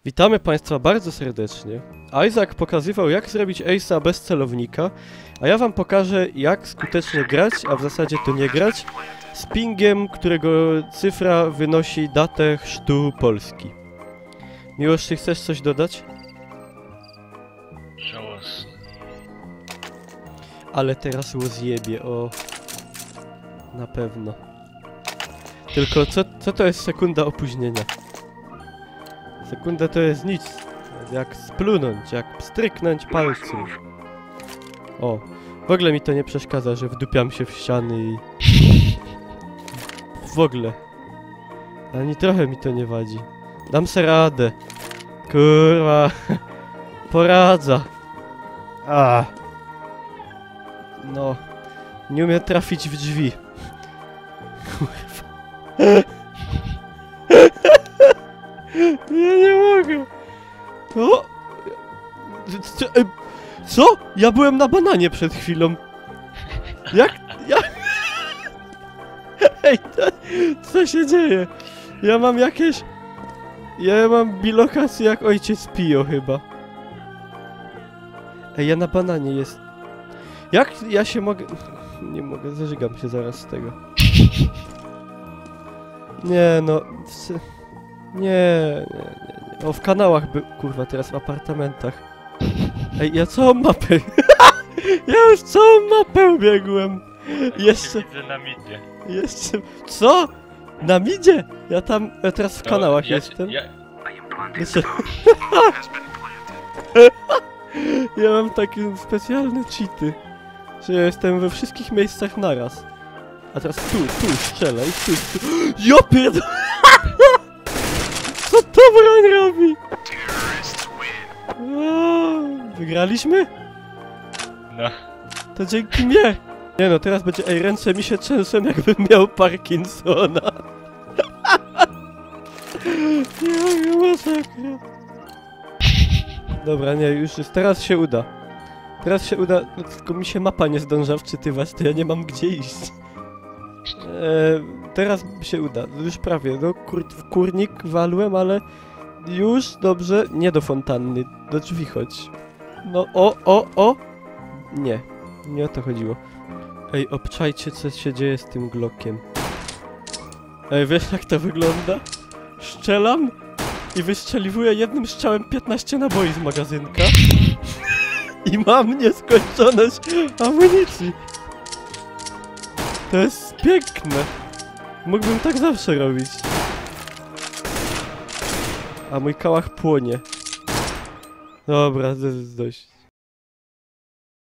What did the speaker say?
Witamy Państwa bardzo serdecznie. Isaac pokazywał, jak zrobić ace'a bez celownika, a ja Wam pokażę, jak skutecznie grać, a w zasadzie to nie grać, z pingiem, którego cyfra wynosi datę chrztu Polski. Miłosz, czy chcesz coś dodać? Żałosny. Ale teraz rozjebie, o... Na pewno. Tylko co to jest sekunda opóźnienia? Sekunda to jest nic. Jak splunąć, jak stryknąć palcem. O, w ogóle mi to nie przeszkadza, że wdupiam się w ściany i... W ogóle. Ani trochę mi to nie wadzi. Dam se radę. Kurwa. Poradza. A. No. Nie umiem trafić w drzwi. Kurwa. Ja nie mogę. O! Co? Ja byłem na bananie przed chwilą. Jak? Ej, co się dzieje? Ja mam jakieś... Ja mam bilokację jak ojciec Pio chyba. Ej, ja na bananie jest... Jak ja się mogę... Nie mogę, zażygam się zaraz z tego. Nie no... Nie. O, w kanałach był... Kurwa, teraz w apartamentach. Ej, ja całą mapę... Ja już całą mapę biegłem. Jeszcze... Widzę na midzie. Jeszcze... Co? Na midzie? Ja tam... Ja teraz w kanałach jestem. Jeszcze... Ja mam takie specjalne cheaty, że ja jestem we wszystkich miejscach naraz. A teraz tu strzelaj, tu. Ja pierdolę! Co to broń robi? O, wygraliśmy? No. To dzięki mnie! Nie no, teraz będzie... Ej, ręce mi się trzęsą, jakbym miał Parkinsona. Nie, masakra. Dobra, nie, już jest. Teraz się uda. Teraz się uda, no, tylko mi się mapa nie zdąża wczytywać, to ja nie mam gdzie iść. Teraz się uda, już prawie, no w kurnik walłem, ale już dobrze, nie do fontanny, do drzwi chodź. No o! Nie o to chodziło. Ej, obczajcie, co się dzieje z tym Glockiem. Ej, wiesz jak to wygląda? Strzelam i wystrzeliwuję jednym strzałem 15 naboi z magazynka. I mam nieskończoność amunicji. To jest piękne. Mógłbym tak zawsze robić. A mój kałach płonie. Dobra, dość.